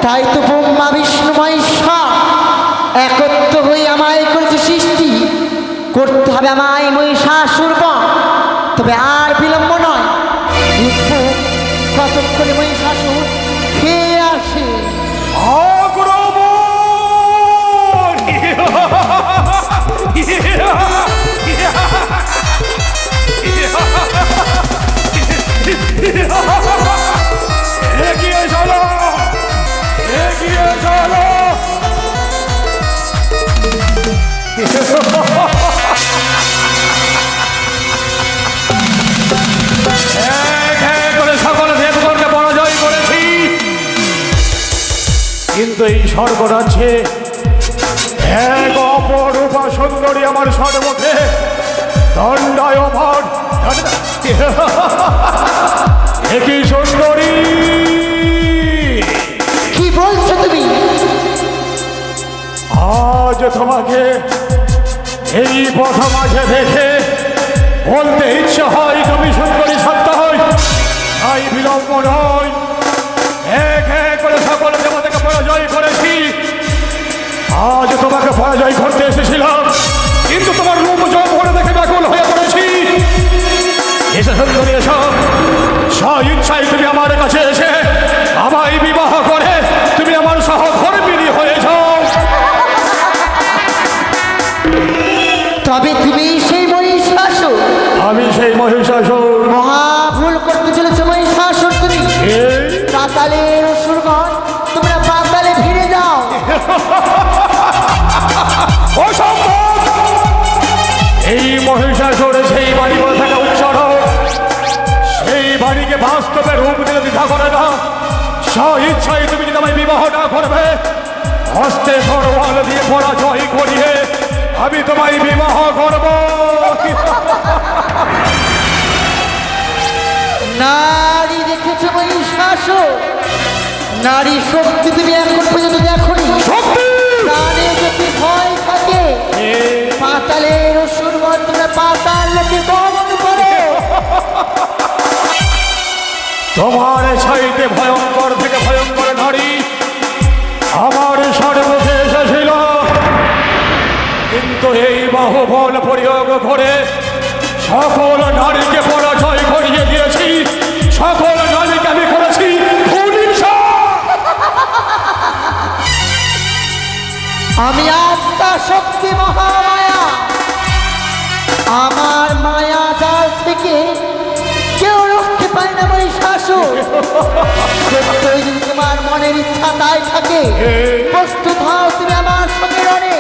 তাই তো ব্রহ্মা বিষ্ণু মহেশ্বর একত্র হয়ে আমায় করেছে সৃষ্টি। করতে হবে আমায় মহিষাসুর বধ, তবে আর বিলম্ব নয়। কতক্ষণে মহিষাসুর খেয়ে আসে। এগিয়ে চলো, এগিয়ে চলো। সকল দেবগণকে পরাজয় করেছি, কিন্তু এই স্বর্গরাজ্যে এক অপরূপা সুন্দরী আমার সর্বমুখে দণ্ডায়মান। একই সুন্দরী, কি বলছো তুমি? আজ তোমাকে এই পথ মাঝে দেখে বলতে ইচ্ছে হয় তুমি সুন্দরী সত্য হয়, তাই বিলম্ব নয়। এক এক করে সকল দেবতাকে পরাজয় করেছি, আজ তোমাকে পরাজয় করতে এসেছিলাম, কিন্তু তোমার রূপ যৌবন দেখে ব্যাকুল হয়ে পড়েছি। এসে সুন্দরী এসো, স্ব-ইচ্ছায় তুমি আমার কাছে এসে আমায় বিবাহ করে তুমি আমার সহধর্মিণী হয়ে যাও। তবে তুমি সেই মহিষাসুর? আমি সেই মহিষাসুর। মহা ভুল করতে চলেছো মহিষাসুর তুমি। পাতালের অসুরগণ, তোমরা পাতালে ফিরে যাও। অসম্ভব! এই মহিষাসুর সেই বাড়ি বলে থাকা উচ্চার, সেই বাড়িকে বাস্তবে রূপ দিলে দ্বিধা করে না। স্ব-ইচ্ছায় তুমি যদি আমায় বিবাহ না করবে, হস্তে তরোয়াল দিয়ে পরাজয় করিয়ে আমি তোমায় বিবাহ করব। নারী দেখেছো মহিষাসুর? নারী শক্তি তুমি এখন পর্যন্ত দেখোনি। প্রাণে যদি ভয় থাকে, পাতালের অসুরগণ তোমরা পাতাল লোকে দমন করো। তোমার চাইতে ভয়ঙ্কর থেকে ভয়ঙ্কর নারী আমার সর্বমুখে এসেছিল, কিন্তু এই বাহুবল প্রয়োগ করে সকল নারীকে পরাজয় করিয়ে দিয়েছি। সকল নারীকে আমি করেছি ধূলিসা। আমি আত্মা শক্তি মহামায়া, আমার মায়া জাল থেকে কেউ রক্ষে পায় না মহিষাসুর। সত্যই যদি তোমার মনের ইচ্ছা তাই থাকে, প্রস্তুত হও তুমি আমার সঙ্গে রণে।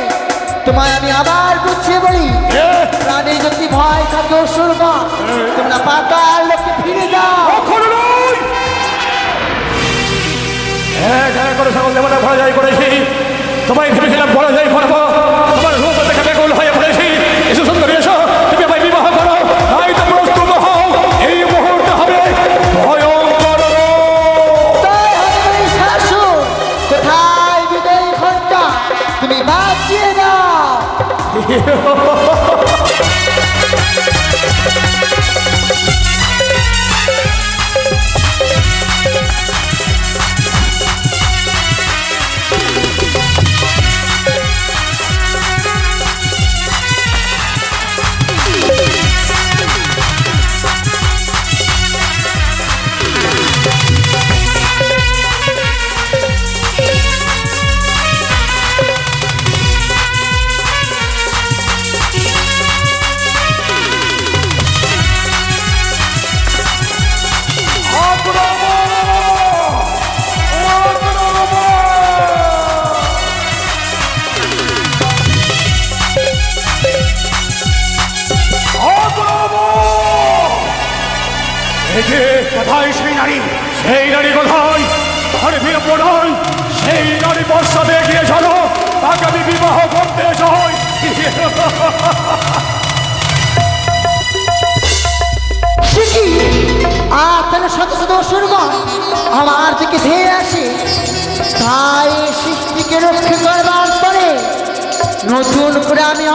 তোমায় আমি আবার বুঝিয়ে বলি, প্রাণে যদি ভয় থাকে অসুরগণ, তোমরা পাতাল লোকে ফিরে যাও। এক এক করে সকল দেবতা পরাজয় করেছি, তোমায় ভেবেছিলাম পরাজয় করবো, তোমার রূপ দেখে বেকুল হয়ে পড়েছি। এসো সুন্দরী এসো, তুমি আমায় বিবাহ করো, তাই তো প্রস্তুত হও। এই মুহূর্তে হবে ভয়ঙ্কর। তাই হবে মহিষাসুর। কোথায় বিদায়ী ঘণ্টা? তুমি বাঁচিয়ে দাও। কোথায় সেই নারী? সেই নারী কোথায়? আরে বিলম্ব নয়, সেই নারী বর্ষাতে এগিয়ে চলো, তাকে আমি বিবাহ করতে চাই। তাহলে শত শত অসুরগণ আমার দিকে ধেয়ে আসে। তাই সৃষ্টিকে রক্ষা করবার পরে নতুন করে আমি